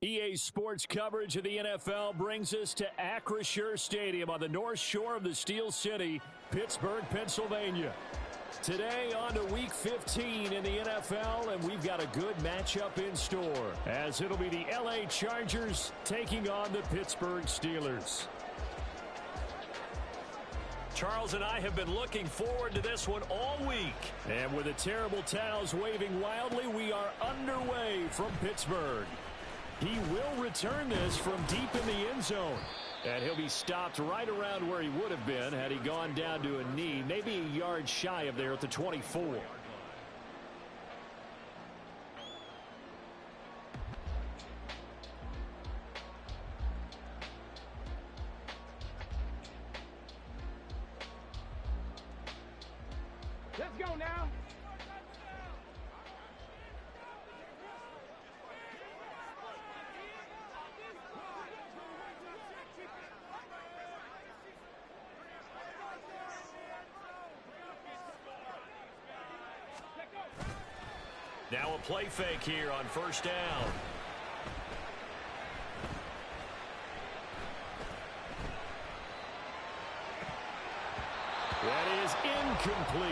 EA Sports coverage of the NFL brings us to Acrisure Stadium on the north shore of the Steel City, Pittsburgh, Pennsylvania. Today on to Week 15 in the NFL, and we've got a good matchup in store, as it'll be the LA Chargers taking on the Pittsburgh Steelers. Charles and I have been looking forward to this one all week. And with the terrible towels waving wildly, we are underway from Pittsburgh. He will return this from deep in the end zone. And he'll be stopped right around where he would have been had he gone down to a knee, maybe a yard shy of there at the 24. Let's go now. Now a play fake here on first down. That is incomplete.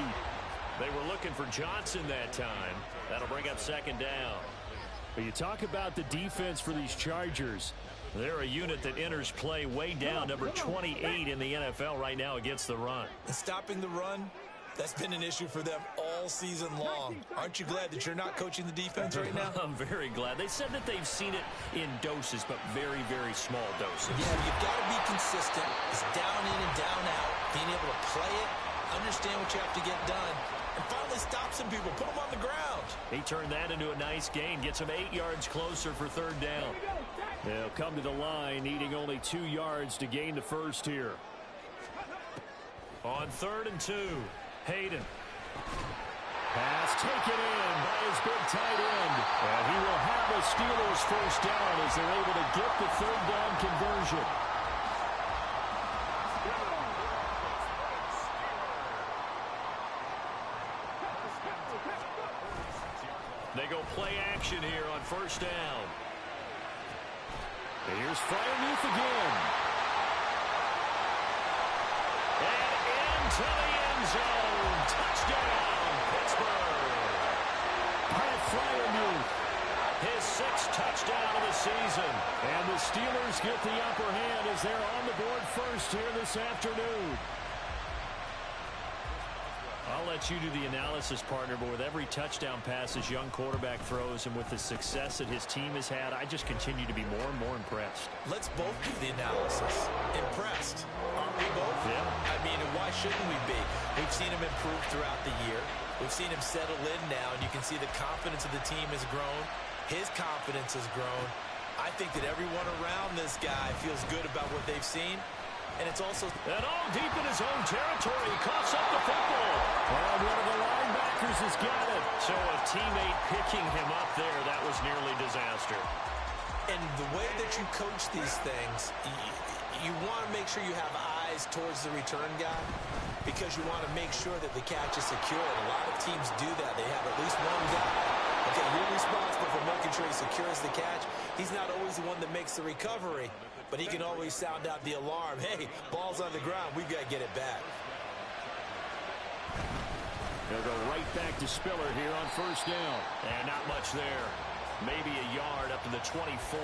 They were looking for Johnson that time. That'll bring up second down. But you talk about the defense for these Chargers. They're a unit that enters play way down, number 28 in the NFL right now against the run. And stopping the run, that's been an issue for them all season long. Aren't you glad that you're not coaching the defense right now? I'm very glad. They said that they've seen it in doses, but very, very small doses. Yeah, you've got to be consistent. It's down in and down out. Being able to play it, understand what you have to get done, and finally stop some people, put them on the ground. He turned that into a nice gain, gets him 8 yards closer for third down. They'll come to the line, needing only 2 yards to gain the first here. On 3rd and 2, Hayden. Pass taken in by his big tight end. And he will have a Steelers first down as they're able to get the third down conversion. They go play action here on first down. Here's Freiermuth again. And into the end zone. Touchdown, Pittsburgh. Pat Freiermuth, his 6th touchdown of the season. And the Steelers get the upper hand as they're on the board first here this afternoon. I'll let you do the analysis, partner, but with every touchdown pass his young quarterback throws and with the success that his team has had, I just continue to be more and more impressed. Let's both do the analysis. Impressed. Aren't we both? Yeah. I mean, and why shouldn't we be? We've seen him improve throughout the year. We've seen him settle in now, and you can see the confidence of the team has grown. His confidence has grown. I think that everyone around this guy feels good about what they've seen. And it's also... And all deep in his own territory. He coughs up the football. And one of the linebackers has got it. So a teammate picking him up there, that was nearly disaster. And the way that you coach these things, you want to make sure you have eyes towards the return guy because you want to make sure that the catch is secure. And a lot of teams do that. They have at least one guy. Okay, you're responsible for making sure he secures the catch. He's not always the one that makes the recovery, but he can always sound out the alarm. Hey, ball's on the ground. We've got to get it back. They'll go right back to Spiller here on first down. And not much there. Maybe a yard up to the 24.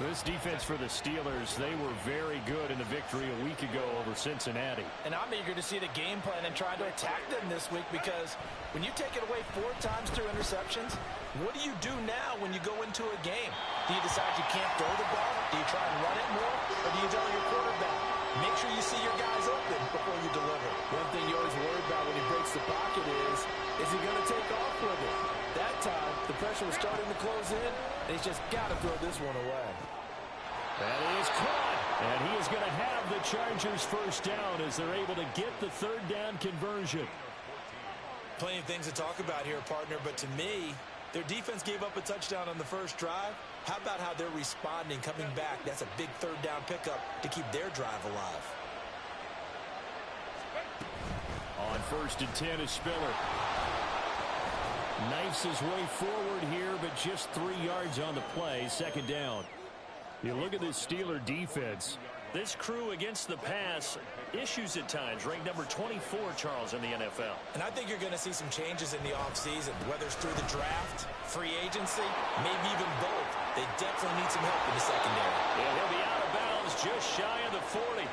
This defense for the Steelers, they were very good in the victory a week ago over Cincinnati. And I'm eager to see the game plan and try to attack them this week because when you take it away 4 times through interceptions, what do you do now when you go into a game? Do you decide you can't throw the ball? Do you try and run it more? Or do you tell your quarterback, make sure you see your guys open before you deliver? One thing you always worry about when he breaks the pocket is he going to take off with it? That time, the pressure was starting to close in, and he's just got to throw this one away. That is caught, and he is going to have the Chargers first down as they're able to get the third down conversion. Plenty of things to talk about here, partner, but to me, their defense gave up a touchdown on the first drive. How about how they're responding, coming back? That's a big third down pickup to keep their drive alive. On 1st and 10 is Spiller. Knifes his way forward here, but just 3 yards on the play. Second down. You look at this Steeler defense. This crew against the pass, issues at times. Ranked number 24, Charles, in the NFL. And I think you're going to see some changes in the offseason, whether it's through the draft, free agency, maybe even both. They definitely need some help in the secondary. Yeah, he'll be out of bounds just shy of the 40.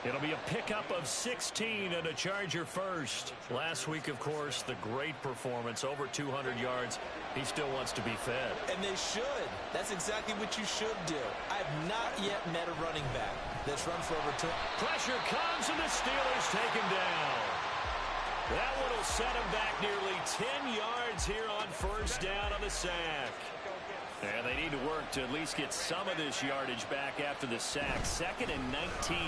It'll be a pickup of 16 and a Charger first. Last week, of course, the great performance, over 200 yards. He still wants to be fed. And they should. That's exactly what you should do. I have not yet met a running back that's run for over 2. Pressure comes, and the Steelers take him down. That one will set him back nearly 10 yards here on first down on the sack. And they need to work to at least get some of this yardage back after the sack. 2nd and 19.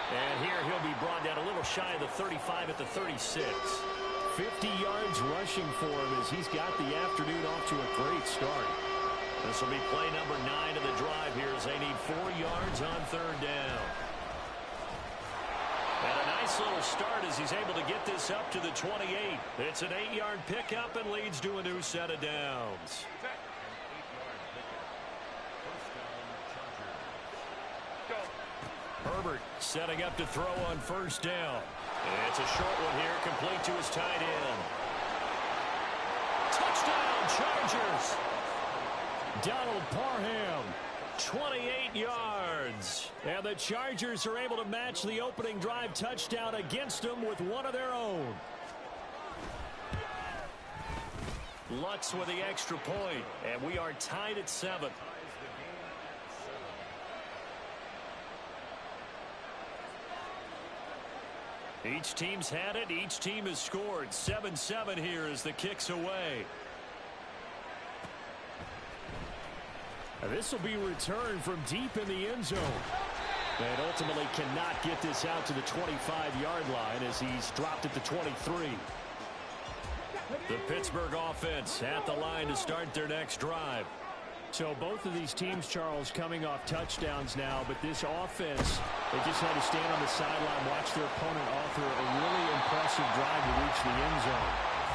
And here he'll be brought down a little shy of the 35 at the 36. 50 yards rushing for him as he's got the afternoon off to a great start. This will be play number 9 of the drive here as they need 4 yards on third down. And a nice little start as he's able to get this up to the 28. It's an 8-yard pickup and leads to a new set of downs. Herbert setting up to throw on first down. It's a short one here, complete to his tight end. Touchdown, Chargers! Donald Parham, 28 yards. And the Chargers are able to match the opening drive touchdown against them with one of their own. Lutz with the extra point, and we are tied at 7. Each team's had it. Each team has scored. 7-7 here as the kick's away. And this will be returned from deep in the end zone. And ultimately cannot get this out to the 25-yard line as he's dropped at the 23. The Pittsburgh offense at the line to start their next drive. So both of these teams, Charles, coming off touchdowns now, but this offense, they just had to stand on the sideline, watch their opponent offer a really impressive drive to reach the end zone.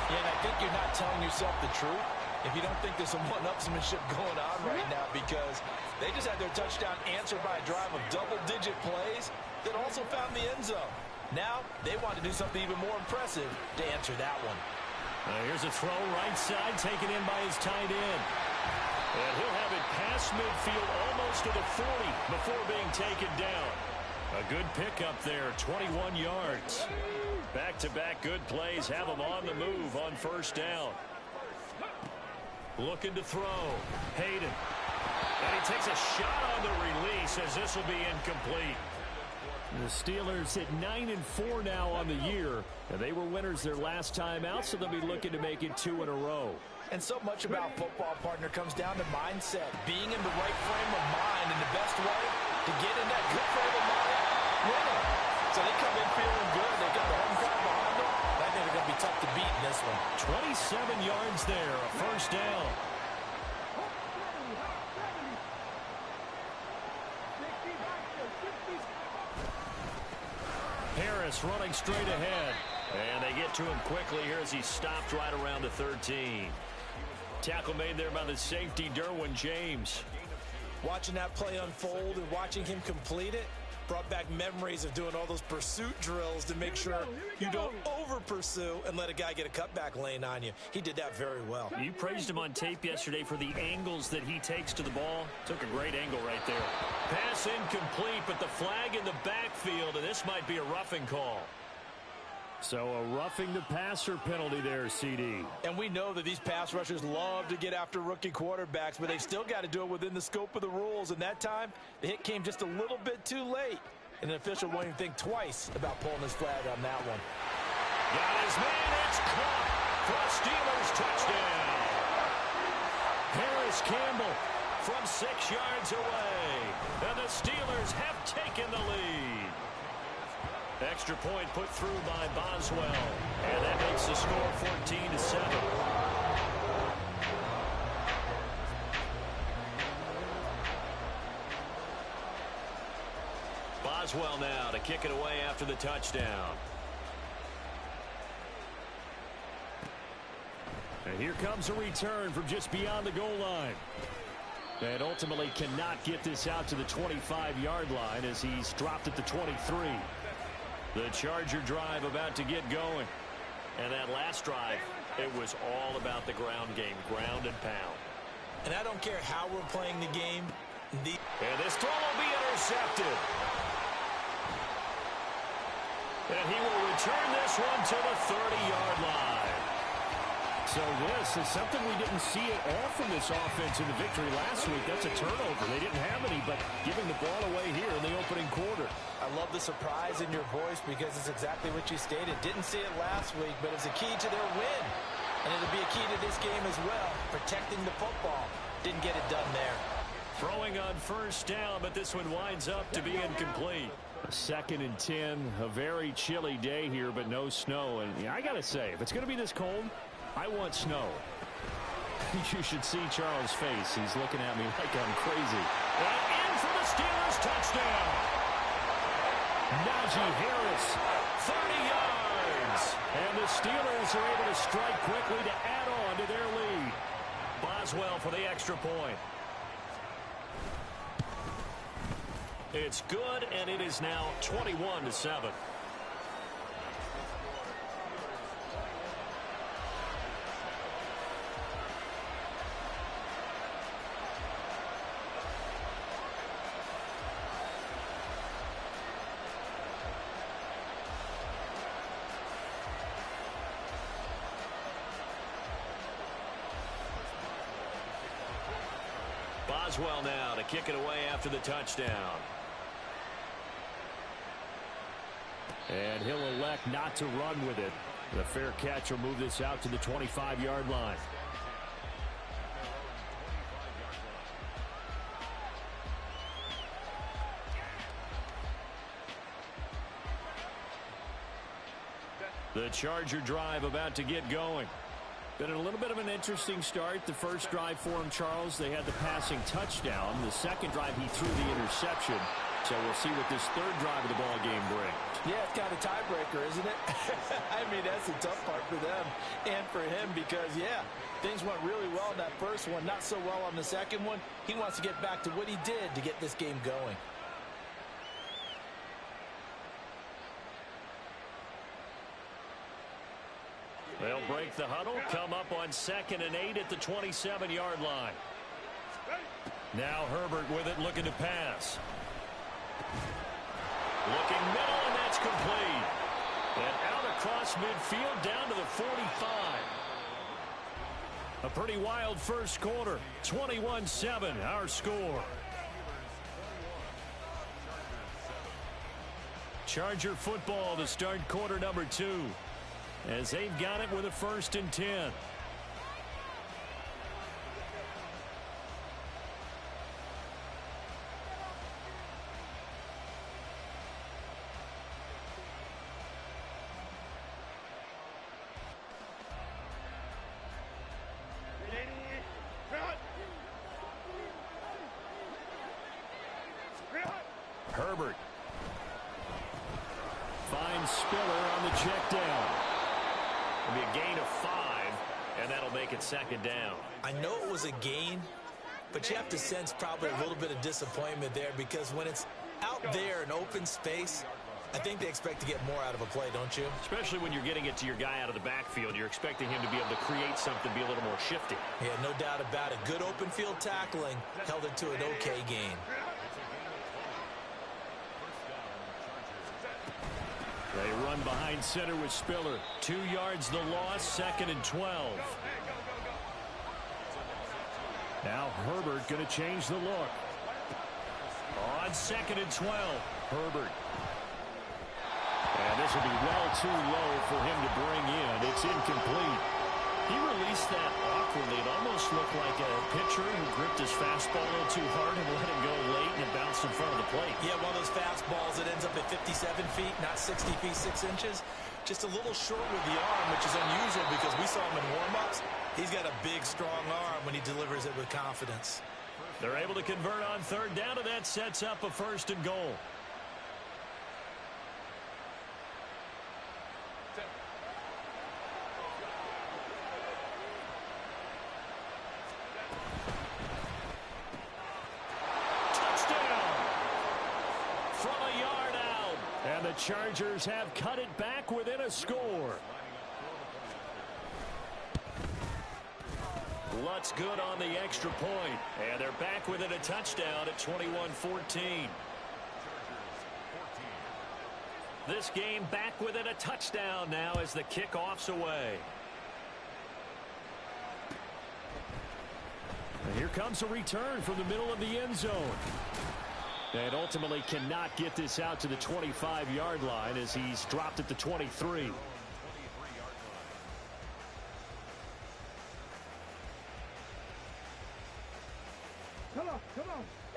Yeah, and I think you're not telling yourself the truth if you don't think there's some one-upsmanship going on right now, because they just had their touchdown answered by a drive of double-digit plays that also found the end zone. Now they want to do something even more impressive to answer that one. Here's a throw right side taken in by his tight end. And he'll have it past midfield almost to the 40 before being taken down. A good pickup there, 21 yards. Back-to-back good plays have him on the move on first down. Looking to throw. Hayden. And he takes a shot on the release as this will be incomplete. The Steelers at 9-4 now on the year. And they were winners their last time out, so they'll be looking to make it 2 in a row. And so much about football, partner, comes down to mindset. Being in the right frame of mind, and the best way to get in that good frame of mind, winning. So they come in feeling good. They got the home crowd behind them. I think they're going to be tough to beat in this one. 27 yards there, a first down. Harris running straight ahead. And they get to him quickly here as he stopped right around the 13. Tackle made there by the safety, Derwin James. Watching that play unfold and watching him complete it brought back memories of doing all those pursuit drills to make sure you don't over-pursue and let a guy get a cutback lane on you. He did that very well. You praised him on tape yesterday for the angles that he takes to the ball. Took a great angle right there. Pass incomplete, but the flag in the backfield, and this might be a roughing call. So a roughing the passer penalty there, CD. And we know that these pass rushers love to get after rookie quarterbacks, but they still got to do it within the scope of the rules. And that time, the hit came just a little bit too late. And the official won't even think twice about pulling his flag on that one. Got his man, it's caught for a Steelers touchdown. Harris Campbell from 6 yards away. And the Steelers have taken the lead. Extra point put through by Boswell. And that makes the score 14-7. Boswell now to kick it away after the touchdown. And here comes a return from just beyond the goal line. And ultimately cannot get this out to the 25-yard line as he's dropped at the 23. The Charger drive about to get going. And that last drive, it was all about the ground game, ground and pound. And I don't care how we're playing the game. And this throw will be intercepted. And he will return this one to the 30-yard line. So this is something we didn't see at all from this offense in the victory last week. That's a turnover. They didn't have any, but giving the ball away here in the opening quarter. I love the surprise in your voice because it's exactly what you stated. Didn't see it last week, but it's a key to their win. And it'll be a key to this game as well, protecting the football. Didn't get it done there. Throwing on first down, but this one winds up to be incomplete. 2nd and 10, a very chilly day here, but no snow. And I got to say, if it's going to be this cold, I want snow. You should see Charles' face. He's looking at me like I'm crazy. And in for the Steelers touchdown. Najee Harris, 30 yards. And the Steelers are able to strike quickly to add on to their lead. Boswell for the extra point. It's good, and it is now 21-7. Boswell now to kick it away after the touchdown. And he'll elect not to run with it. The fair catch will move this out to the 25-yard line. The Charger drive about to get going. Been a little bit of an interesting start. The first drive for him, Charles, they had the passing touchdown. The second drive, he threw the interception. So we'll see what this third drive of the ball game brings. Yeah, it's kind of a tiebreaker, isn't it? I mean, that's the tough part for them and for him because, yeah, things went really well in that first one, not so well on the second one. He wants to get back to what he did to get this game going. They'll break the huddle, come up on 2nd and 8 at the 27-yard line. Now Herbert with it, looking to pass. Looking middle, and that's complete. And out across midfield, down to the 45. A pretty wild first quarter. 21-7, our score. Charger football to start quarter number 2. As they've got it with a 1st and 10. Herbert finds Spiller on the check down. It'll be a gain of 5, and that'll make it 2nd down. I know it was a gain, but you have to sense probably a little bit of disappointment there because when it's out there in open space, I think they expect to get more out of a play, don't you? Especially when you're getting it to your guy out of the backfield. You're expecting him to be able to create something, be a little more shifty. Yeah, no doubt about it. Good open field tackling held it to an okay gain. They run behind center with Spiller. 2 yards the loss, 2nd and 12. Now Herbert going to change the look. On 2nd and 12, Herbert. And this will be well too low for him to bring in. It's incomplete. He released that awkwardly. It almost looked like a pitcher who gripped his fastball a little too hard and let it go late, and it bounced in front of the plate. Yeah, one of those fastballs that ends up at 57 feet, not 60 feet, 6 inches. Just a little short with the arm, which is unusual because we saw him in warm-ups. He's got a big, strong arm when he delivers it with confidence. They're able to convert on 3rd down, and that sets up a 1st and goal. And the Chargers have cut it back within a score. Lutz good on the extra point. And they're back within a touchdown at 21-14. This game back within a touchdown now as the kickoff's away. And here comes a return from the middle of the end zone. And ultimately cannot get this out to the 25-yard line as he's dropped at the 23.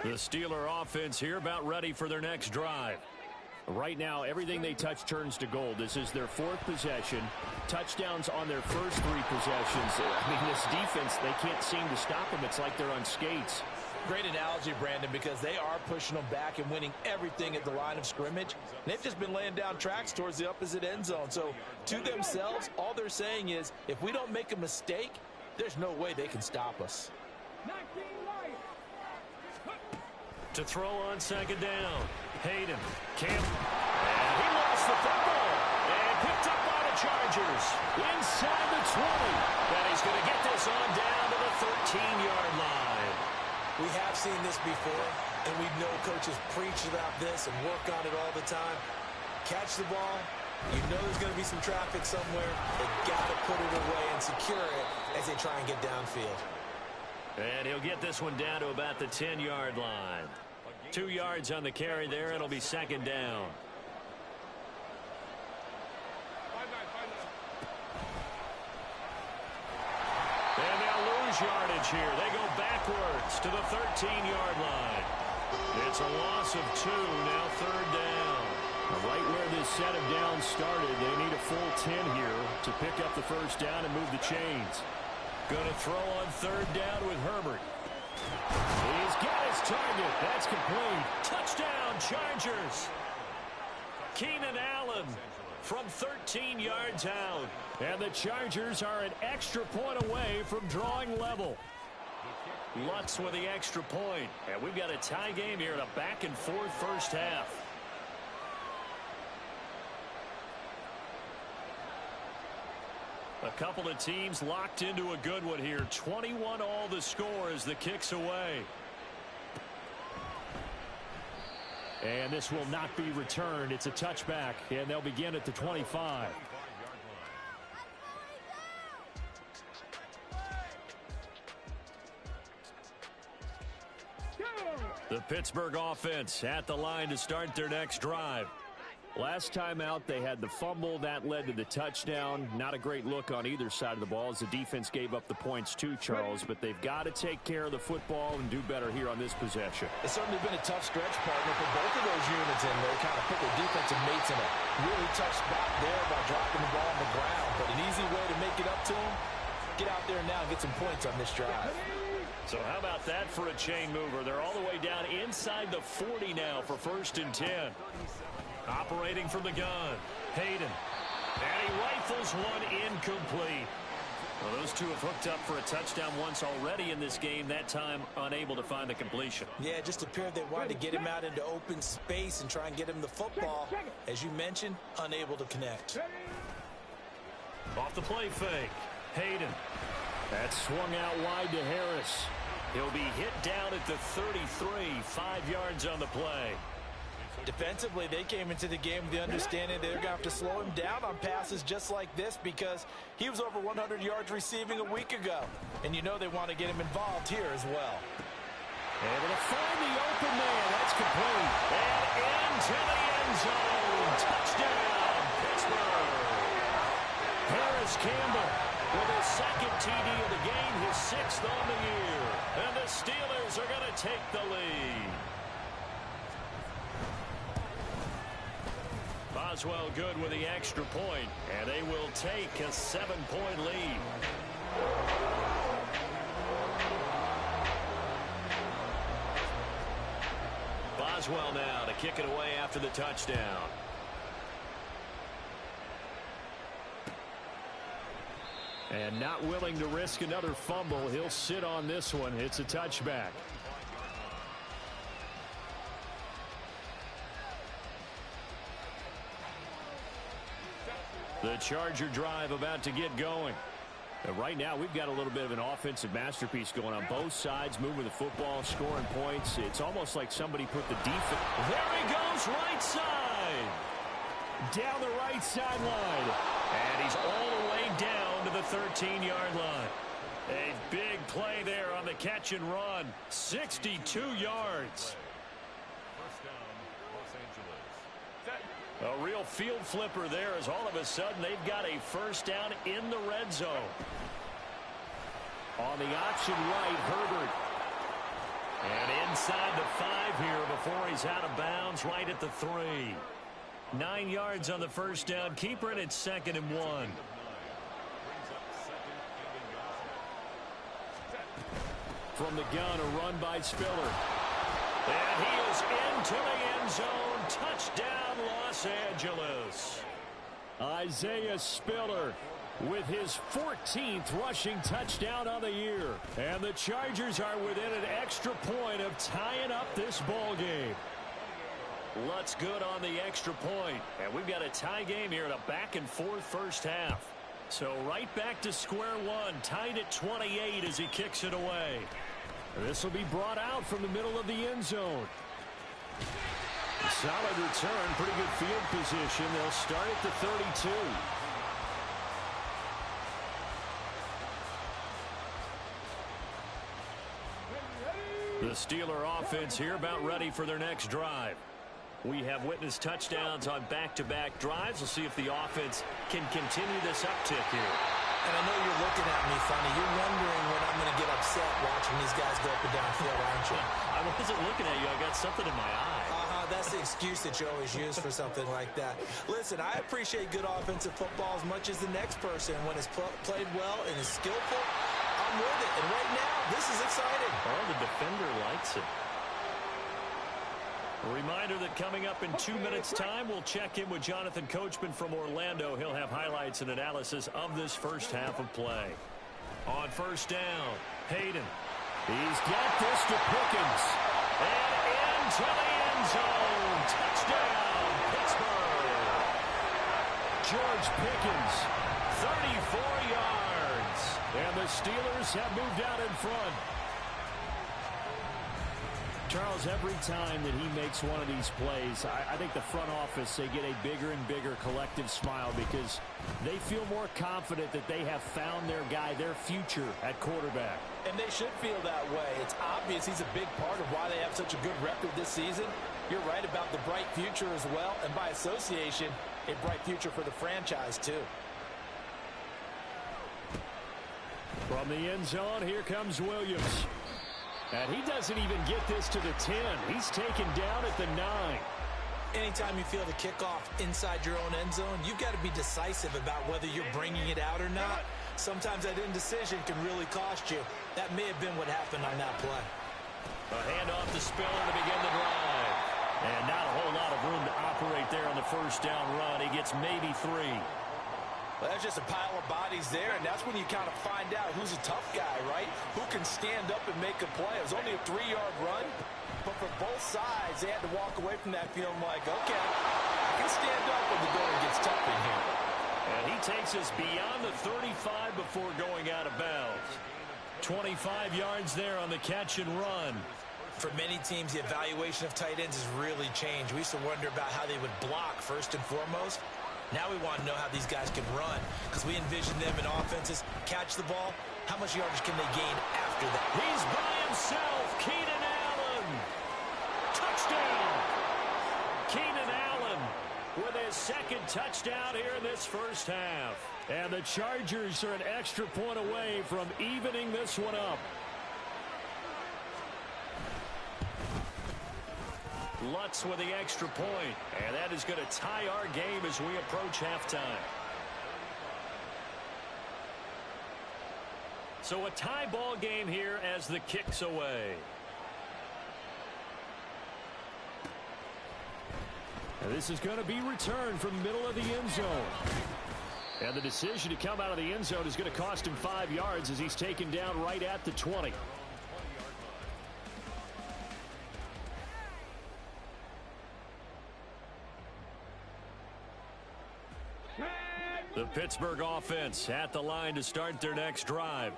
The Steeler offense here about ready for their next drive. Right now, everything they touch turns to gold. This is their fourth possession. Touchdowns on their first three possessions. I mean, this defense, they can't seem to stop them. It's like they're on skates. Great analogy, Brandon, because they are pushing them back and winning everything at the line of scrimmage. They've just been laying down tracks towards the opposite end zone. So, to themselves, all they're saying is, if we don't make a mistake, there's no way they can stop us. To throw on second down. Hayden. Campbell. And he lost the football. And picked up by the Chargers. Inside the 20. And he's going to get this on down to the 13-yard line. We have seen this before, and we know coaches preach about this and work on it all the time. Catch the ball. You know there's going to be some traffic somewhere. They've got to put it away and secure it as they try and get downfield. And he'll get this one down to about the 10-yard line. 2 yards on the carry there. It'll be second down. And they'll lose yardage here. They go backwards to the 13-yard line. It's a loss of 2. Now third down. Right where this set of downs started, they need a full 10 here to pick up the first down and move the chains. Going to throw on third down with Herbert. He's got his target. That's complete. Touchdown, Chargers. Keenan Allen from 13 yards out. And the Chargers are an extra point away from drawing level. Lutz with the extra point. And we've got a tie game here in a back-and-forth first half. A couple of teams locked into a good one here. 21 all the score as the kick's away. And this will not be returned. It's a touchback, and they'll begin at the 25. The Pittsburgh offense at the line to start their next drive. Last time out, they had the fumble. That led to the touchdown. Not a great look on either side of the ball as the defense gave up the points too, Charles. But they've got to take care of the football and do better here on this possession. It's certainly been a tough stretch, partner, for both of those units, and they kind of put their defensive mates in a really tough spot there by dropping the ball on the ground. But an easy way to make it up to them, get out there now and get some points on this drive. So how about that for a chain mover? They're all the way down inside the 40 now for 1st and 10. Operating from the gun, Hayden. And he rifles one incomplete. Well, those two have hooked up for a touchdown once already in this game, that time unable to find the completion. Yeah, it just appeared they wanted to get him out into open space and try and get him the football. As you mentioned, unable to connect. Off the play fake, Hayden. That swung out wide to Harris. He'll be hit down at the 33, 5 yards on the play. Defensively, they came into the game with the understanding they're going to have to slow him down on passes just like this because he was over 100 yards receiving a week ago. And you know they want to get him involved here as well. Able to find the open man. That's complete. And into the end zone. Touchdown, Pittsburgh. Harris Campbell with his second TD of the game, his 6th on the year. And the Steelers are going to take the lead. Boswell good with the extra point, and they will take a 7-point lead. Boswell now to kick it away after the touchdown. And not willing to risk another fumble, he'll sit on this one. It's a touchback. The Charger drive about to get going. Right now, we've got a little bit of an offensive masterpiece going on both sides, moving the football, scoring points. It's almost like somebody put the defense. There he goes, right side. Down the right sideline. And he's all the way down to the 13-yard line. A big play there on the catch and run. 62 yards. A real field flipper there as all of a sudden they've got a first down in the red zone. On the option right, Herbert. And inside the 5 here before he's out of bounds right at the 3. 9 yards on the first down. Keeper in at 2nd and 1. From the gun, a run by Spiller. And he is into the end zone. Touchdown, Los Angeles. Isaiah Spiller with his 14th rushing touchdown on the year. And the Chargers are within an extra point of tying up this ball game. Lutz good on the extra point. And we've got a tie game here in a back-and-forth first half. So right back to square one, tied at 28 as he kicks it away. This will be brought out from the middle of the end zone. Solid return, pretty good field position. They'll start at the 32. The Steeler offense here about ready for their next drive. We have witnessed touchdowns on back-to-back drives. We'll see if the offense can continue this uptick here. And I know you're looking at me funny. You're wondering when I'm going to get upset watching these guys go up and down field, aren't you? I wasn't looking at you. I got something in my eye. That's the excuse that you always use for something like that. Listen, I appreciate good offensive football as much as the next person. When it's played well and is skillful, I'm with it. And right now, this is exciting. Oh, the defender likes it. A reminder that coming up in 2 minutes' time, we'll check in with Jonathan Coachman from Orlando. He'll have highlights and analysis of this first half of play. On first down, Hayden. He's got this to Pickens. And into the end zone. Touchdown, Pittsburgh. George Pickens, 34 yards. And the Steelers have moved out in front. Charles, every time that he makes one of these plays, I think the front office, they get a bigger and bigger collective smile because they feel more confident that they have found their guy, their future at quarterback. And they should feel that way. It's obvious he's a big part of why they have such a good record this season. You're right about the bright future as well, and by association, a bright future for the franchise too. From the end zone, here comes Williams. And he doesn't even get this to the 10. He's taken down at the 9. Anytime you feel the kickoff inside your own end zone, you've got to be decisive about whether you're bringing it out or not. Sometimes that indecision can really cost you. That may have been what happened on that play. A handoff to Spiller to begin the drive. And not a whole lot of room to operate there on the first down run. He gets maybe 3. Well, that's just a pile of bodies there, and that's when you kind of find out who's a tough guy, right? Who can stand up and make a play. It was only a 3-yard run, but for both sides, they had to walk away from that feeling like, okay, I can stand up when the going gets tough in here. And he takes us beyond the 35 before going out of bounds. 25 yards there on the catch and run. For many teams, the evaluation of tight ends has really changed. We used to wonder about how they would block first and foremost. Now we want to know how these guys can run because we envision them in offenses catch the ball. How much yardage can they gain after that? He's by himself. Keenan Allen. Touchdown. Keenan Allen with his second touchdown here in this first half. And the Chargers are an extra point away from evening this one up. Lutz with the extra point, and that is going to tie our game as we approach halftime. So a tie ball game here as the kick's away. And this is going to be returned from the middle of the end zone. And the decision to come out of the end zone is going to cost him 5 yards as he's taken down right at the 20. The Pittsburgh offense at the line to start their next drive.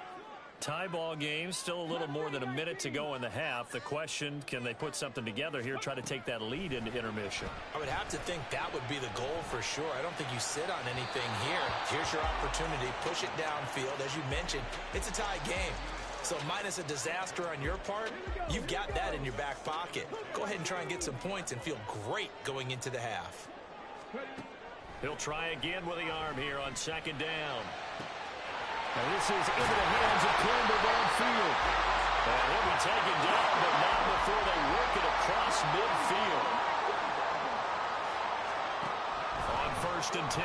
Tie ball game, still a little more than a minute to go in the half. The question, can they put something together here, try to take that lead into intermission? I would have to think that would be the goal for sure. I don't think you sit on anything here. Here's your opportunity. Push it downfield. As you mentioned, it's a tie game. So minus a disaster on your part, you've got that in your back pocket. Go ahead and try and get some points and feel great going into the half. He'll try again with the arm here on second down. Now this is into the hands of Campbell downfield. And he'll be taken down, but not before they work it across midfield. On 1st and 10,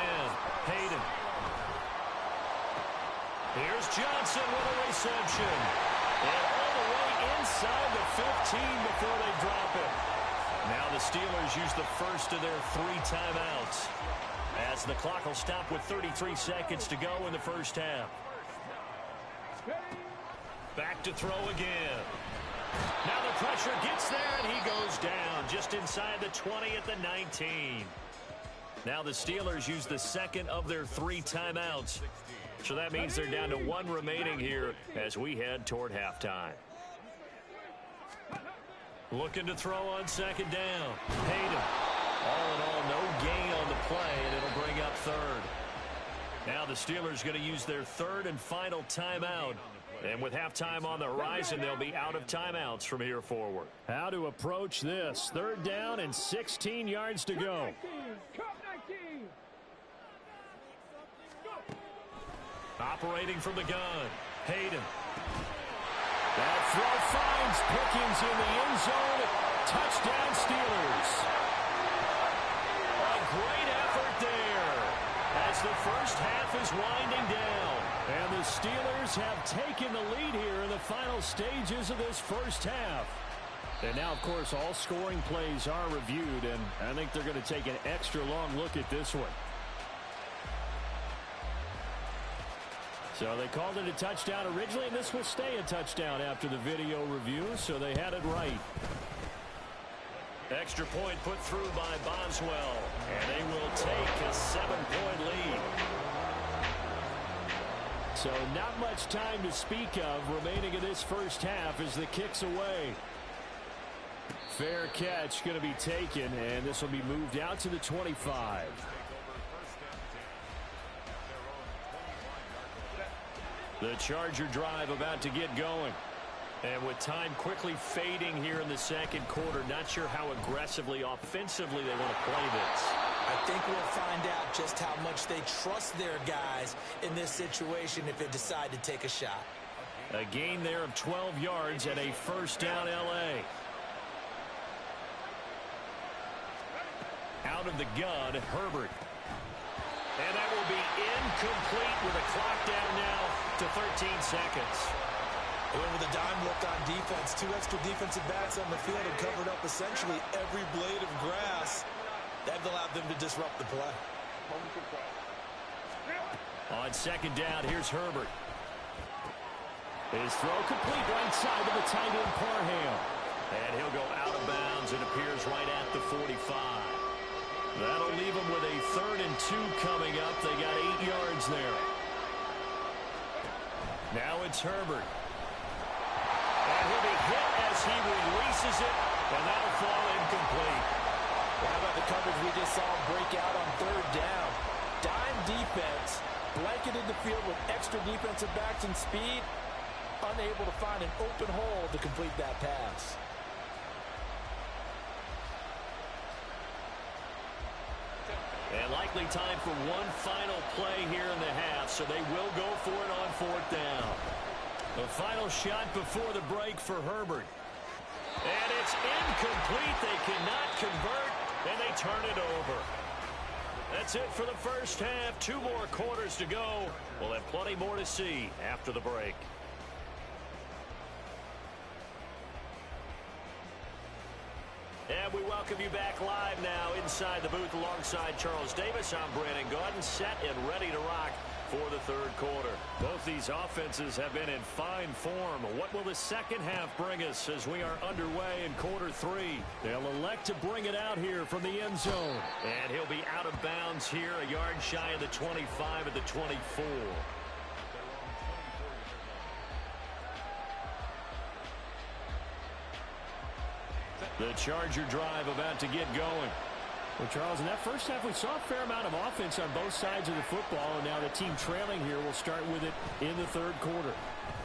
Hayden. Here's Johnson with a reception. And all the way inside the 15 before they drop it. Now the Steelers use the first of their 3 timeouts, as the clock will stop with 33 seconds to go in the first half. Back to throw again. Now the pressure gets there, and he goes down just inside the 20 at the 19. Now the Steelers use the second of their 3 timeouts. So that means they're down to 1 remaining here as we head toward halftime. Looking to throw on second down. Hayden. All in all, no gain on the play, and it'll bring up 3rd. Now the Steelers going to use their 3rd and final timeout. And with halftime on the horizon, they'll be out of timeouts from here forward. How to approach this? 3rd down and 16 yards to go. Operating from the gun, Hayden. That throw finds Pickens in the end zone. Touchdown Steelers. A great effort there as the first half is winding down. And the Steelers have taken the lead here in the final stages of this first half. And now, of course, all scoring plays are reviewed, and I think they're going to take an extra long look at this one. So they called it a touchdown originally, and this will stay a touchdown after the video review, so they had it right. Extra point put through by Boswell, and they will take a 7-point lead. So not much time to speak of remaining in this first half as the kick's away. Fair catch going to be taken, and this will be moved out to the 25. The Charger drive about to get going. And with time quickly fading here in the second quarter, not sure how aggressively, offensively they want to play this. I think we'll find out just how much they trust their guys in this situation if they decide to take a shot. A gain there of 12 yards at a 1st down L.A. Out of the gun, Herbert. And that will be incomplete with a clock down now to 13 seconds. With a dime look on defense, 2 extra defensive backs on the field and covered up essentially every blade of grass. That allowed them to disrupt the play. On second down, here's Herbert. His throw complete right side of the tight end Parham. And he'll go out of bounds. It appears right at the 45. That'll leave them with a 3rd and 2 coming up. They got 8 yards there. Now it's Herbert. And he'll be hit as he releases it, and that'll fall incomplete. How about the coverage we just saw him break out on 3rd down? Dime defense, blanketed the field with extra defensive backs and speed, unable to find an open hole to complete that pass. And likely time for one final play here in the half, so they will go for it on 4th down. The final shot before the break for Herbert. And it's incomplete. They cannot convert, and they turn it over. That's it for the first half. 2 more quarters to go. We'll have plenty more to see after the break. And we welcome you back live now inside the booth alongside Charles Davis. I'm Brandon Gaudin, set and ready to rock for the third quarter. Both these offenses have been in fine form. What will the second half bring us as we are underway in quarter three? They'll elect to bring it out here from the end zone. And he'll be out of bounds here, a yard shy of the 25 at the 24. The Charger drive about to get going. Well, Charles, in that first half, we saw a fair amount of offense on both sides of the football, and now the team trailing here will start with it in the third quarter.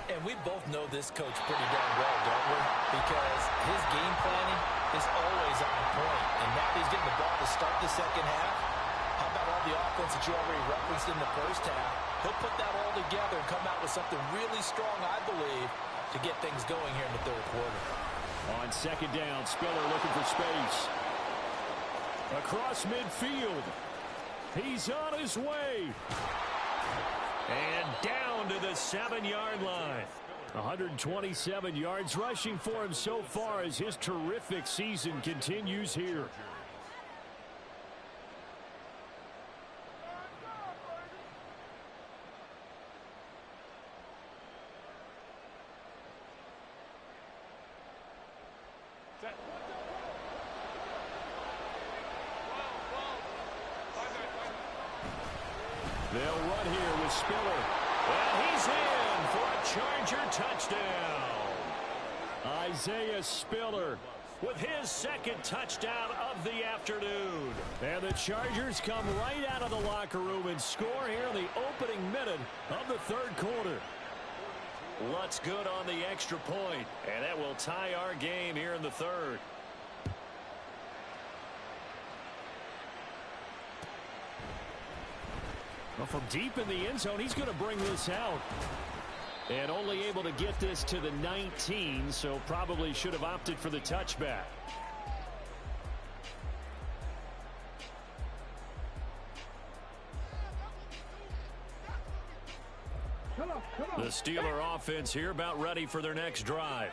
And we both know this coach pretty darn well, don't we? Because his game planning is always on point. And now he's getting the ball to start the second half. How about all the offense that you already referenced in the first half? He'll put that all together and come out with something really strong, I believe, to get things going here in the third quarter. On second down, Spiller looking for space. Across midfield. He's on his way. And down to the 7-yard line. 127 yards rushing for him so far as his terrific season continues here. They'll run here with Spiller. And he's in for a Charger touchdown. Isaiah Spiller with his second touchdown of the afternoon. And the Chargers come right out of the locker room and score here in the opening minute of the third quarter. Looks good on the extra point, and that will tie our game here in the third. Well, from deep in the end zone, he's going to bring this out. And only able to get this to the 19, so probably should have opted for the touchback. The Steeler offense here about ready for their next drive.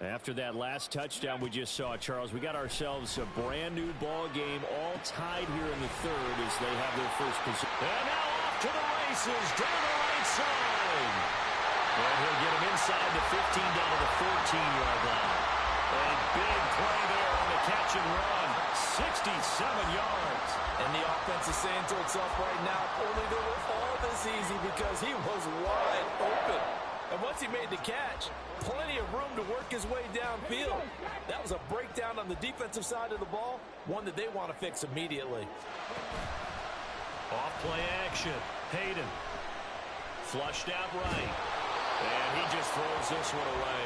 After that last touchdown we just saw, Charles, we got ourselves a brand new ball game, all tied here in the third as they have their first position. And now off to the races down the right side. And he'll get him inside the 15 down to the 14-yard line. A big play there on the catch and run. 67 yards. And the offense is saying to itself right now, only they were all this easy because he was wide open. And once he made the catch, plenty of room to work his way downfield. That was a breakdown on the defensive side of the ball, one that they want to fix immediately. Off play action. Hayden. Flushed out right. And he just throws this one away.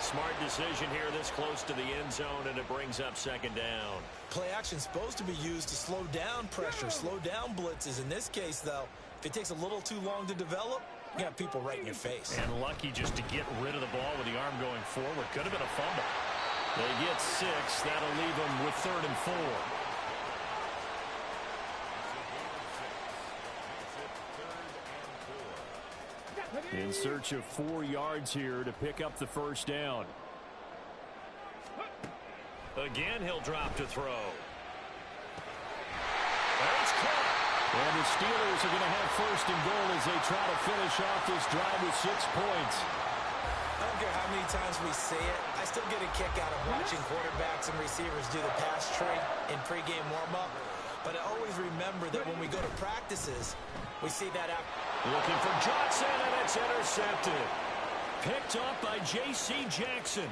Smart decision here this close to the end zone, and it brings up second down. Play action is supposed to be used to slow down pressure, slow down blitzes. In this case, though, if it takes a little too long to develop, you got people right in your face. And lucky just to get rid of the ball with the arm going forward. Could have been a fumble. They get 6. That'll leave them with 3rd and 4. In search of 4 yards here to pick up the first down. Again, he'll drop to throw. That's caught. And the Steelers are going to have first and goal as they try to finish off this drive with 6 points. I don't care how many times we say it, I still get a kick out of watching quarterbacks and receivers do the pass tree in pregame warm-up. But I always remember that when we go to practices, we see that out. Looking for Johnson, and it's intercepted. Picked up by J.C. Jackson.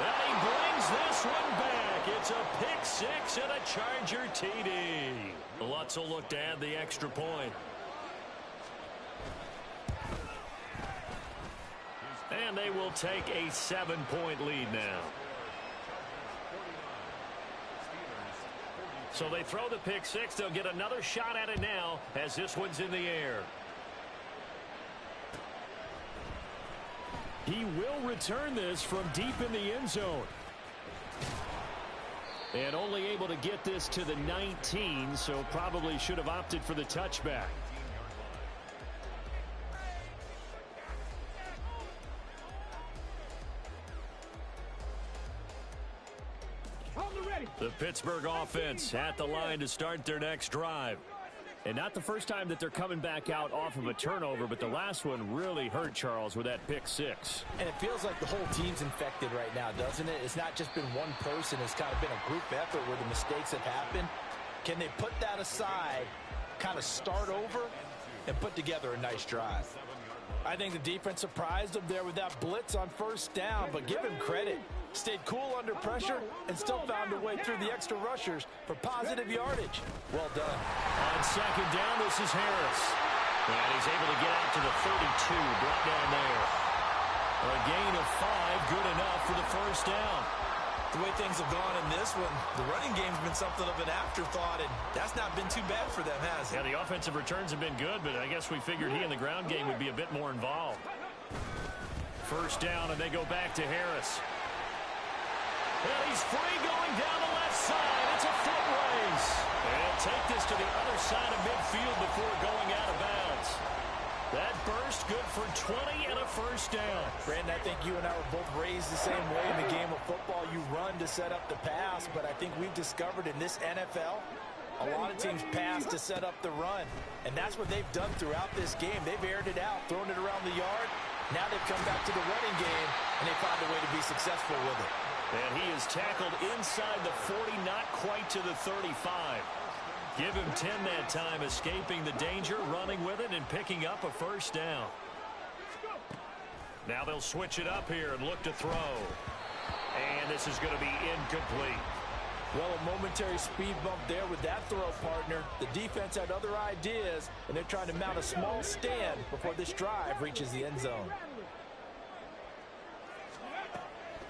And he brings this one back. It's a pick 6 and a Charger TD. Lutz will look to add the extra point. And they will take a 7-point lead now. So they throw the pick 6. They'll get another shot at it now as this one's in the air. He will return this from deep in the end zone. And only able to get this to the 19, so probably should have opted for the touchback. The Pittsburgh offense at the line to start their next drive. And not the first time that they're coming back out off of a turnover, but the last one really hurt, Charles, with that pick six. And it feels like the whole team's infected right now, doesn't it? It's not just been one person. It's kind of been a group effort where the mistakes have happened. Can they put that aside, kind of start over, and put together a nice drive? I think the defense surprised him there with that blitz on first down, but give him credit. Stayed cool under pressure and still found a way through the extra rushers for positive yardage. Well done. On second down, this is Harris. And he's able to get out to the 32, brought down there. A gain of 5, good enough for the first down. The way things have gone in this one, the running game's been something of an afterthought, and that's not been too bad for them, has it? Yeah, the offensive returns have been good, but I guess we figured he in the ground game would be a bit more involved. First down, and they go back to Harris. And he's free going down the left side. It's a foot race. And take this to the other side of midfield before going out of bounds. That burst good for 20 and a first down. Brandon, I think you and I were both raised the same way in the game of football. You run to set up the pass, but I think we've discovered in this NFL, a lot of teams pass to set up the run. And that's what they've done throughout this game. They've aired it out, thrown it around the yard. Now they've come back to the running game, and they found a way to be successful with it. And he is tackled inside the 40, not quite to the 35. Give him 10 that time, escaping the danger, running with it, and picking up a first down. Now they'll switch it up here and look to throw. And this is going to be incomplete. Well, a momentary speed bump there with that throw, partner. The defense had other ideas, and they're trying to mount a small stand before this drive reaches the end zone.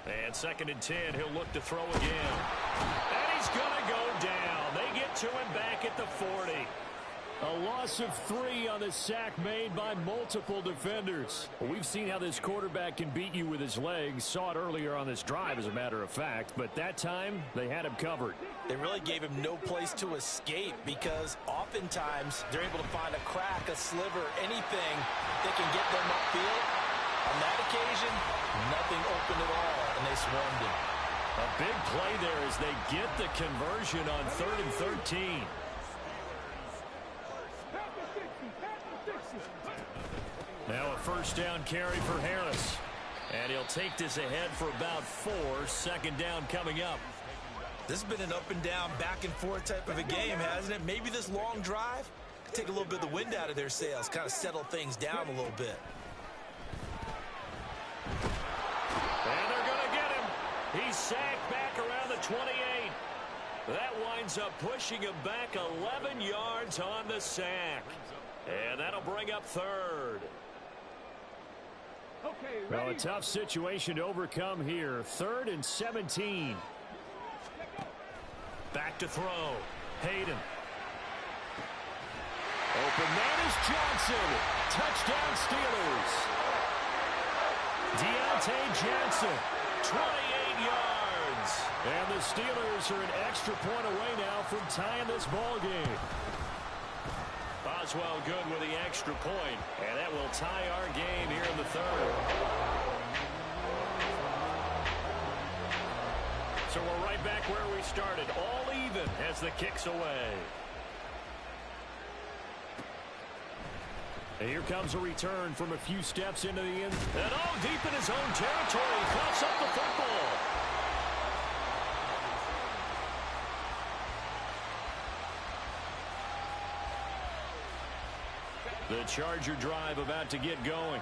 And second and 10, he'll look to throw again. And he's going to go down. They get to him back at the 40. A loss of 3 on the sack made by multiple defenders. Well, we've seen how this quarterback can beat you with his legs. Saw it earlier on this drive, as a matter of fact. But that time, they had him covered. They really gave him no place to escape because oftentimes they're able to find a crack, a sliver, anything that can get them upfield. On that occasion, nothing open at all, and they swarmed him. A big play there as they get the conversion on 3rd and 13. Now a first down carry for Harris. And he'll take this ahead for about 4. Second down coming up. This has been an up and down, back and forth type of a game, hasn't it? Maybe this long drive could take a little bit of the wind out of their sails, kind of settle things down a little bit. And they're going to get him. He's sacked back around the 28. That winds up pushing him back 11 yards on the sack. And that'll bring up 3rd. Well, a tough situation to overcome here. 3rd and 17. Back to throw. Hayden. Open man is Johnson. Touchdown Steelers. Deontay Johnson, 28 yards. And the Steelers are an extra point away now from tying this ball game. Boswell good with the extra point, and that will tie our game here in the 3rd. So we're right back where we started, all even as the kick's away. And here comes a return from a few steps into the end. And all deep in his own territory, cuts up the football. The Charger drive about to get going.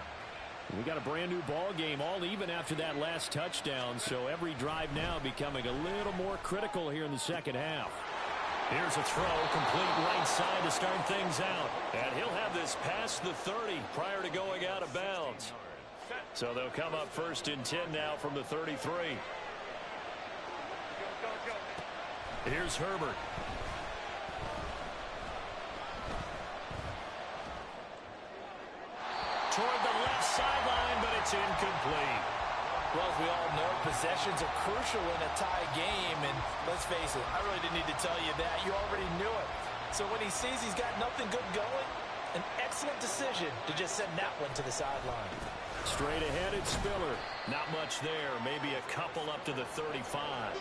We got a brand new ball game, all even after that last touchdown. So every drive now becoming a little more critical here in the second half. Here's a throw, complete right side to start things out. And he'll have this past the 30 prior to going out of bounds. So they'll come up 1st and 10 now from the 33. Here's Herbert. Toward the left sideline, but it's incomplete. Well, as we all know, possessions are crucial in a tie game, and let's face it, I really didn't need to tell you that. You already knew it. So when he sees he's got nothing good going, an excellent decision to just send that one to the sideline. Straight ahead, it's Spiller. Not much there, maybe a couple up to the 35.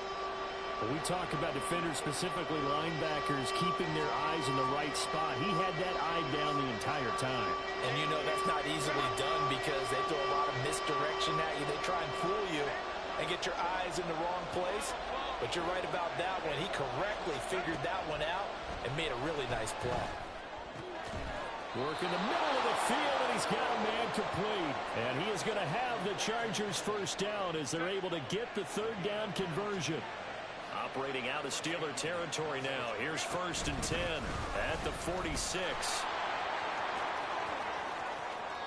When we talk about defenders, specifically linebackers, keeping their eyes in the right spot, he had that eye down the entire time. And you know that's not easily done because they throw a lot of misdirection at you. They try and fool you and get your eyes in the wrong place. But you're right about that one. He correctly figured that one out and made a really nice play. Work in the middle of the field, and he's got a man complete. And he is going to have the Chargers first down as they're able to get the third down conversion. Operating out of Steeler territory now. Here's 1st and 10 at the 46.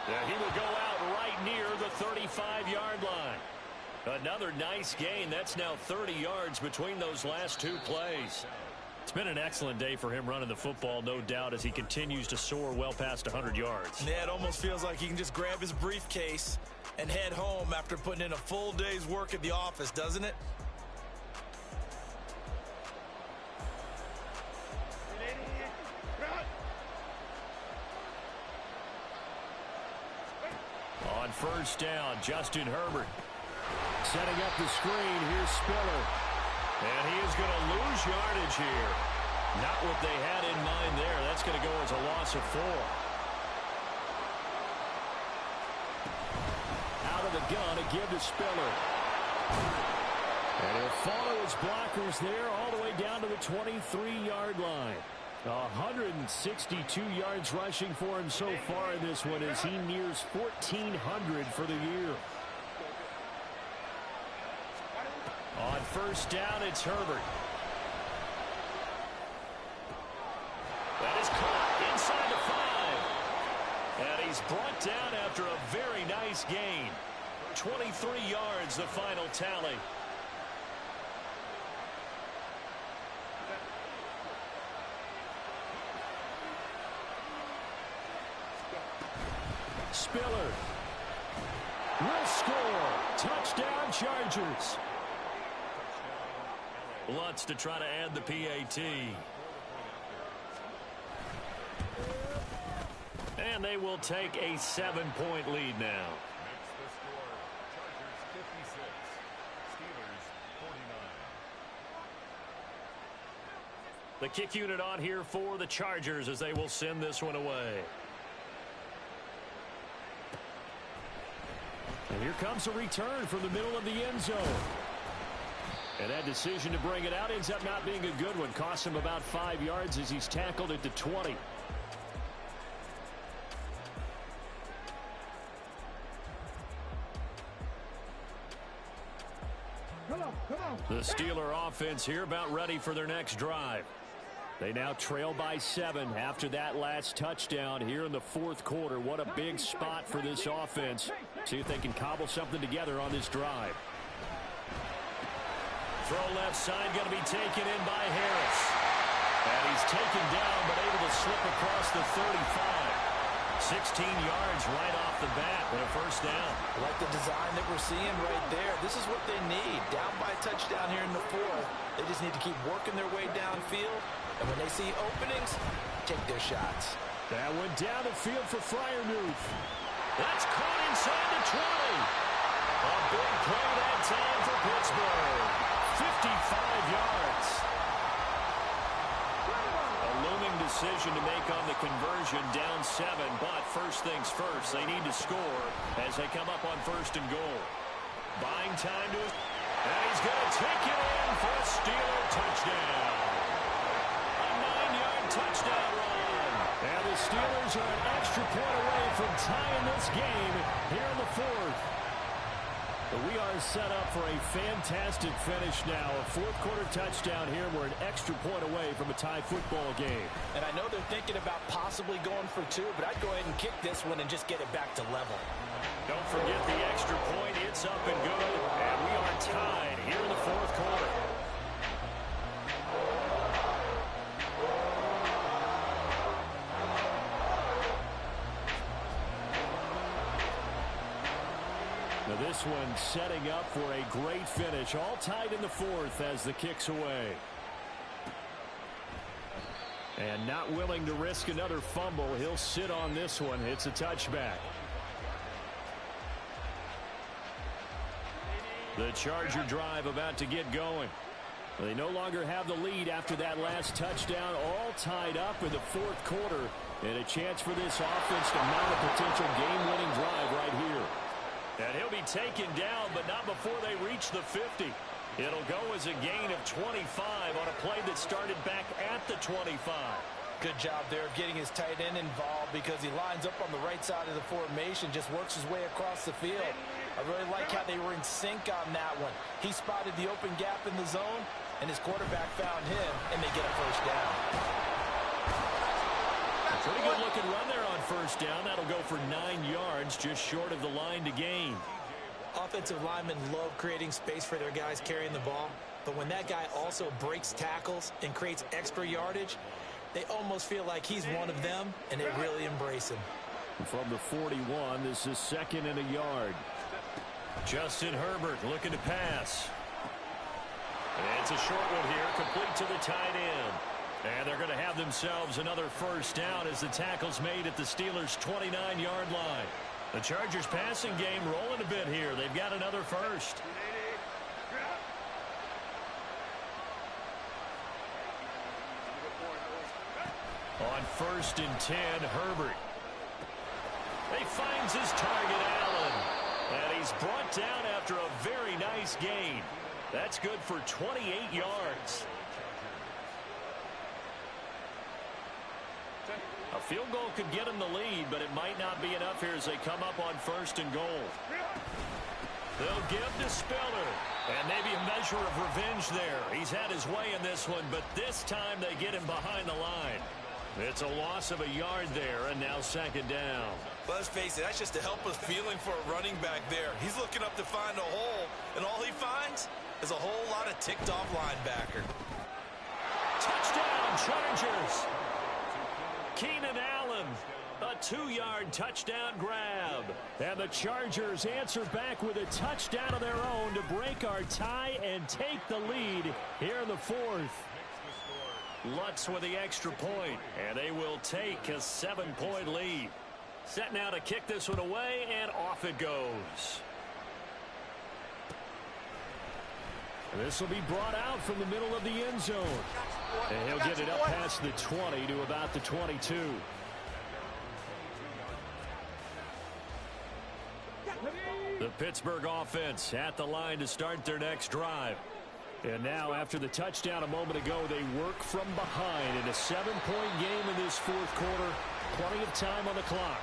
Yeah, he will go out right near the 35-yard line. Another nice gain. That's now 30 yards between those last two plays. It's been an excellent day for him running the football, no doubt, as he continues to soar well past 100 yards. Yeah, it almost feels like he can just grab his briefcase and head home after putting in a full day's work at the office, doesn't it? On 1st down, Justin Herbert setting up the screen. Here's Spiller. And he is going to lose yardage here. Not what they had in mind there. That's going to go as a loss of 4. Out of the gun, a give to Spiller. And he'll follow his blockers there all the way down to the 23-yard line. 162 yards rushing for him so far in this one as he nears 1,400 for the year. On 1st down, it's Herbert. That is caught inside the 5. And he's brought down after a very nice gain. 23 yards, the final tally. Spiller will score. Touchdown, Chargers. Lutz to try to add the PAT. And they will take a 7-point lead now. The kick unit on here for the Chargers as they will send this one away. And here comes a return from the middle of the end zone. And that decision to bring it out ends up not being a good one. Costs him about 5 yards as he's tackled at the 20. The Steeler offense here about ready for their next drive. They now trail by 7 after that last touchdown here in the 4th quarter. What a big spot for this offense. See if they can cobble something together on this drive. Throw left side going to be taken in by Harris. And he's taken down but able to slip across the 35. 16 yards right off the bat with a first down. I like the design that we're seeing right there. This is what they need. Down by a touchdown here in the 4th. They just need to keep working their way downfield. And when they see openings, take their shots. That went down the field for Freiermuth. That's caught inside the 20. A big play that time for Pittsburgh. 55 yards. A looming decision to make on the conversion, down 7. But first things first, they need to score as they come up on 1st and goal. Buying time to his... And he's going to take it in for a Steeler touchdown. A 9-yard touchdown run. And the Steelers are an extra point away from tying this game here in the 4th. But we are set up for a fantastic finish now. A 4th quarter touchdown here. We're an extra point away from a tie football game. And I know they're thinking about possibly going for 2, but I'd go ahead and kick this one and just get it back to level. Don't forget the extra point. It's up and good. And we are tied here in the 4th quarter. Now this one setting up for a great finish. All tied in the 4th as the kick's away. And not willing to risk another fumble. He'll sit on this one. It's a touchback. The Charger drive about to get going. They no longer have the lead after that last touchdown, all tied up in the fourth quarter, and a chance for this offense to mount a potential game-winning drive right here. And he'll be taken down, but not before they reach the 50. It'll go as a gain of 25 on a play that started back at the 25. Good job there of getting his tight end involved because he lines up on the right side of the formation, just works his way across the field. I really like how they were in sync on that one. He spotted the open gap in the zone, and his quarterback found him, and they get a first down. Pretty good looking run there on first down. That'll go for 9 yards, just short of the line to gain. Offensive linemen love creating space for their guys carrying the ball, but when that guy also breaks tackles and creates extra yardage, they almost feel like he's one of them, and they really embrace him. From the 41, this is 2nd and a yard. Justin Herbert looking to pass. It's a short one here, complete to the tight end. And they're going to have themselves another first down as the tackle's made at the Steelers' 29-yard line. The Chargers passing game rolling a bit here. They've got another first. On 1st and 10, Herbert. He finds his target, Allen. And he's brought down after a very nice gain. That's good for 28 yards. A field goal could get him the lead, but it might not be enough here as they come up on 1st and goal. They'll give to Spiller. And maybe a measure of revenge there. He's had his way in this one, but this time they get him behind the line. It's a loss of a yard there, and now 2nd down. But let's face it, that's just a helpless feeling for a running back there. He's looking up to find a hole, and all he finds is a whole lot of ticked-off linebacker. Touchdown, Chargers! Keenan Allen, a 2-yard touchdown grab. And the Chargers answer back with a touchdown of their own to break our tie and take the lead here in the 4th. Lutz with the extra point, and they will take a 7-point lead. Set now to kick this one away, and off it goes. This will be brought out from the middle of the end zone. And he'll get it up past the 20 to about the 22. The Pittsburgh offense at the line to start their next drive. And now, after the touchdown a moment ago, they work from behind in a 7-point game in this 4th quarter. Plenty of time on the clock.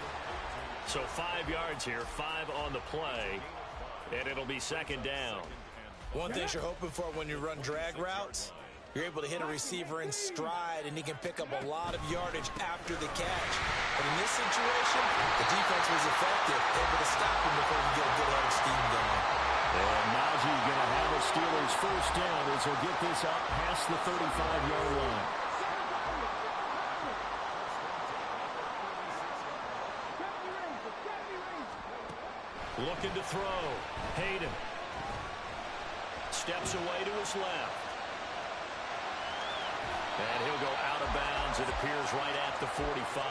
So 5 yards here, 5 on the play, and it'll be 2nd down. One thing you're hoping for when you run drag routes, you're able to hit a receiver in stride, and he can pick up a lot of yardage after the catch. But in this situation, the defense was effective, able to stop him before he get a good head of steam going. And Najee's going to have a Steelers first down as he'll get this up past the 35-yard line. Looking to throw. Hayden. Steps away to his left. And he'll go out of bounds. It appears right at the 45.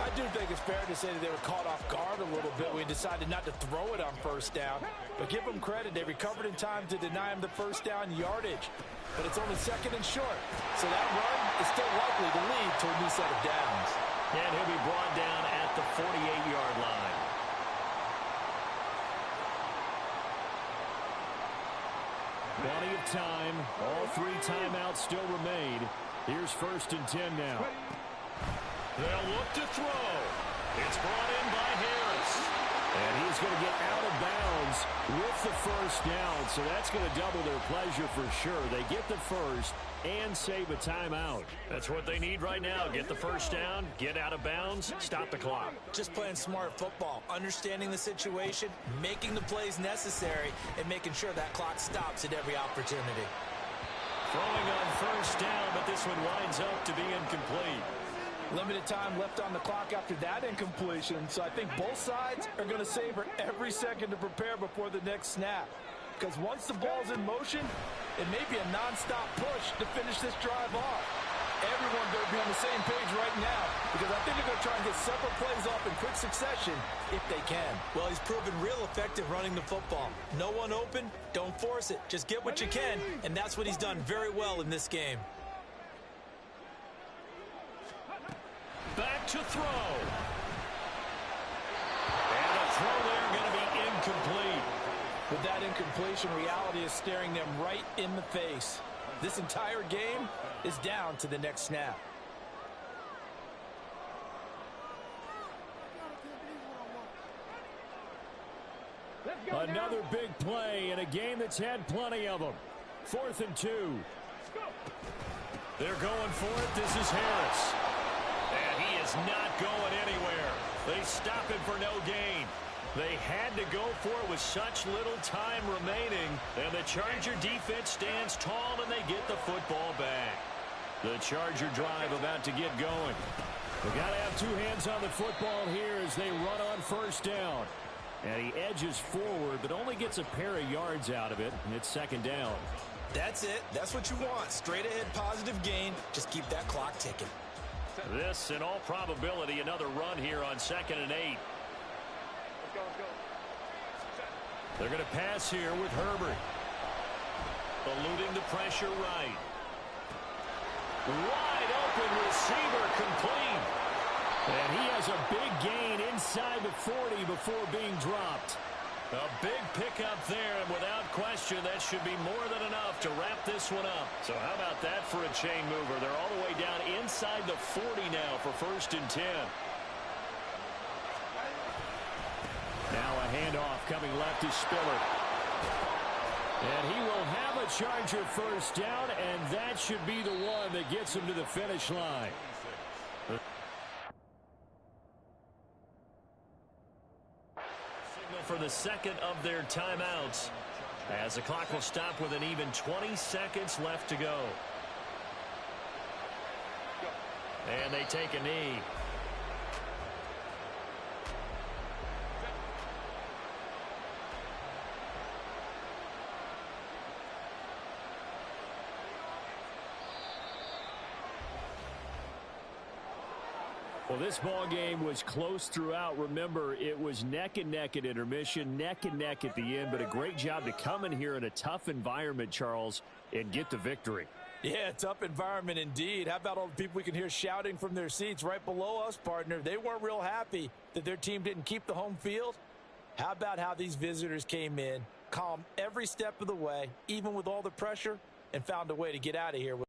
I do think it's fair to say that they were caught off guard a little bit. We decided not to throw it on first down. But give them credit. They recovered in time to deny him the first down yardage. But it's only 2nd and short. So that run is still likely to lead to a new set of downs. And he'll be brought down at the 48-yard line. Plenty of time. All 3 timeouts still remain. Here's 1st and 10 now. They'll look to throw. It's brought in by Harris. And he's going to get out of bounds with the first down. So that's going to double their pleasure for sure. They get the first and save a timeout. That's what they need right now. Get the first down, get out of bounds, stop the clock. Just playing smart football, understanding the situation, making the plays necessary, and making sure that clock stops at every opportunity. Throwing on first down, but this one winds up to be incomplete. Limited time left on the clock after that incompletion, so I think both sides are going to savor every second to prepare before the next snap. Because once the ball's in motion, it may be a nonstop push to finish this drive off. everyone better be on the same page right now because I think they're going to try and get several plays off in quick succession if they can. Well, he's proven real effective running the football. No one open, don't force it. Just get what you can, and that's what he's done very well in this game. Back to throw. And a throw there going to be incomplete. With that incompletion, reality is staring them right in the face. This entire game is down to the next snap. Another big play in a game that's had plenty of them. 4th and 2. They're going for it. This is Harris. And he is not going anywhere. They stop him for no gain. They had to go for it with such little time remaining. And the Charger defense stands tall and they get the football back. The Charger drive about to get going. They got to have 2 hands on the football here as they run on 1st down. And he edges forward, but only gets a pair of yards out of it, and it's 2nd down. That's it. That's what you want. Straight ahead positive gain. Just keep that clock ticking. This, in all probability, another run here on 2nd and 8. They're going to pass here with Herbert. Eluding the pressure right. Wide open receiver complete. And he has a big gain inside the 40 before being dropped. A big pickup there, and without question, that should be more than enough to wrap this one up. So how about that for a chain mover? They're all the way down inside the 40 now for 1st and 10. Now a handoff coming left to Spiller. And he will have a Charger 1st down, and that should be the one that gets him to the finish line. Signal for the 2nd of their timeouts, as the clock will stop with an even 20 seconds left to go. And they take a knee. Well, this ball game was close throughout. Remember, it was neck and neck at intermission, neck and neck at the end, but a great job to come in here in a tough environment, Charles, and get the victory. Yeah, tough environment indeed. How about all the people we can hear shouting from their seats right below us, partner? They weren't real happy that their team didn't keep the home field. How about how these visitors came in, calm every step of the way, even with all the pressure, and found a way to get out of here with